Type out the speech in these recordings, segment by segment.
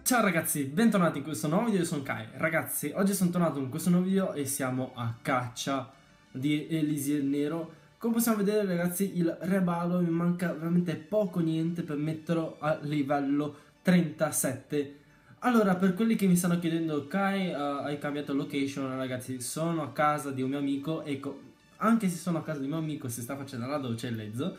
Ciao ragazzi, bentornati in questo nuovo video, io sono Kai. Ragazzi, oggi sono tornato in questo nuovo video e siamo a caccia di Elisir Nero. Come possiamo vedere ragazzi, il Re Balor mi manca veramente poco niente per metterlo a livello 37. Allora, per quelli che mi stanno chiedendo, Kai, hai cambiato location? Ragazzi, sono a casa di un mio amico. Ecco, anche se sono a casa di un mio amico, si sta facendo la doccia e lezzo,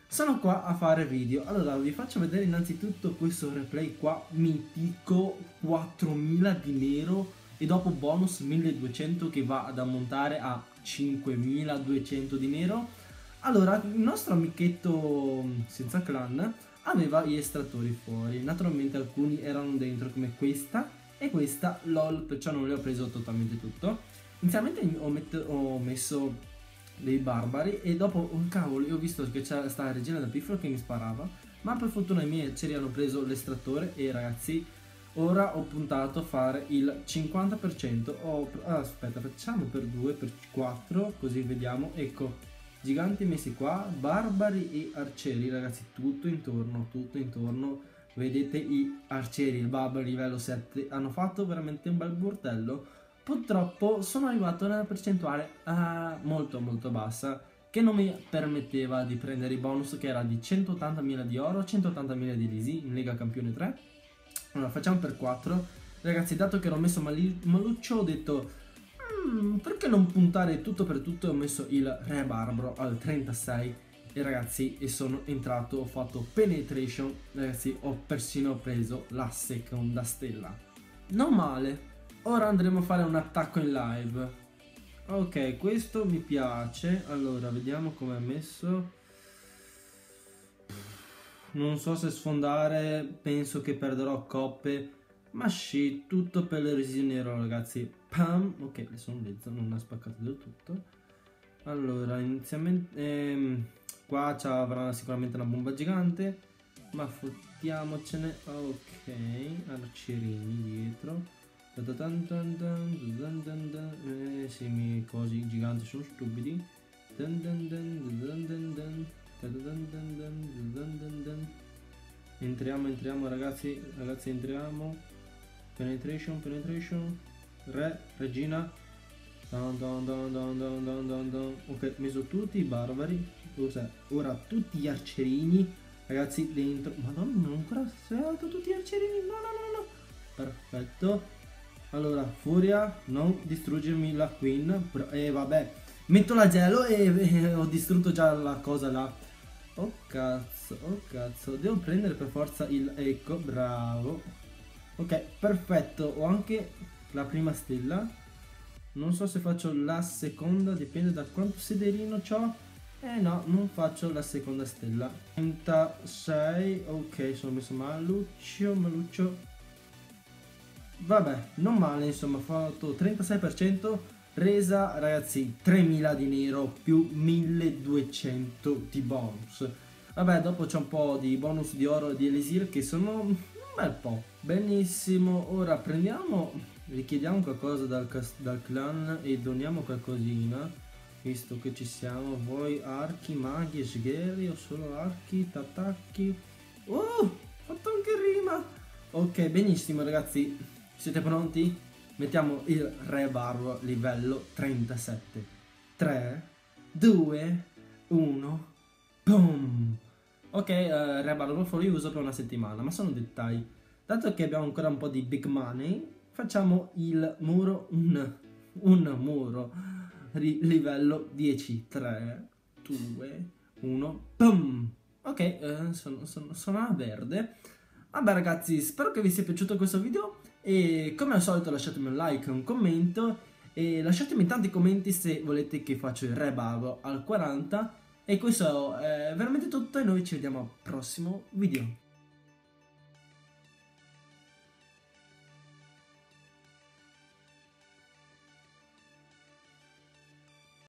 sono qua a fare video. Allora vi faccio vedere innanzitutto questo replay qua mitico, 4000 di nero e dopo bonus 1200 che va ad ammontare a 5200 di nero. Allora il nostro amichetto senza clan aveva gli estrattori fuori, naturalmente alcuni erano dentro come questa e questa, lol, perciò non le ho preso totalmente tutto. Inizialmente ho messo dei barbari e dopo un cavolo io ho visto che c'era sta regina del piffero che mi sparava, ma per fortuna i miei arcieri hanno preso l'estrattore e ragazzi ora ho puntato a fare il 50%. Aspetta, facciamo per 2, per 4 così vediamo. Ecco, giganti messi qua, barbari e arcieri ragazzi, tutto intorno. Vedete i arcieri, il barbaro livello 7 hanno fatto veramente un bel bordello. Purtroppo sono arrivato a una percentuale molto bassa che non mi permetteva di prendere i bonus, che era di 180.000 di oro, 180.000 di Lisi in Lega Campione 3. Allora facciamo per 4 ragazzi, dato che ero messo maluccio ho detto perché non puntare tutto per tutto, e ho messo il Re Barbaro al 36 e ragazzi e sono entrato, ho fatto penetration ragazzi, ho persino preso la seconda stella, non male. Ora andremo a fare un attacco in live. Ok, questo mi piace. Allora, vediamo come è messo. Non so se sfondare, penso che perderò coppe. Ma sì, tutto per le resine nero ragazzi. Pam. Ok, sono lezzo, non ha spaccato del tutto. Allora, inizialmente qua avrà sicuramente una bomba gigante, ma fottiamocene. Ok, arcierini dietro. Sì, i miei cosi giganti sono stupidi. Entriamo ragazzi, entriamo. Penetration. Regina. Ok, messo tutti i barbari. Ora tutti gli arcerini ragazzi dentro. Madonna, non ho ancora serrato tutti gli arcerini. No. Perfetto. Allora, furia, non distruggermi la queen. Vabbè, metto la gelo e ho distrutto già la cosa là. Oh cazzo, devo prendere per forza il... Ecco, bravo. Ok, perfetto, ho anche la prima stella. Non so se faccio la seconda, dipende da quanto sederino ho. No, non faccio la seconda stella. 36, ok, sono messo maluccio. Vabbè, non male, insomma, ho fatto 36%, resa ragazzi 3000 di nero più 1200 di bonus. Vabbè, dopo c'è un po' di bonus di oro e di elisir che sono un bel po'. Benissimo, ora prendiamo, richiediamo qualcosa dal clan e doniamo qualcosina, visto che ci siamo. Voi archi, maghi e sgherri o solo archi, t'attacchi? Ho fatto anche rima! Ok, benissimo ragazzi. Siete pronti? Mettiamo il Re Barbaro livello 37. 3, 2, 1, boom! Ok, Re Barbaro fuori uso per una settimana, ma sono dettagli. Dato che abbiamo ancora un po' di big money, facciamo il muro, un muro livello 10. 3, 2, 1, boom! Ok, sono a verde. Vabbè ragazzi, spero che vi sia piaciuto questo video e come al solito lasciatemi un like e un commento e lasciatemi tanti commenti se volete che faccio il Re Barbaro al 40. E questo è veramente tutto e noi ci vediamo al prossimo video.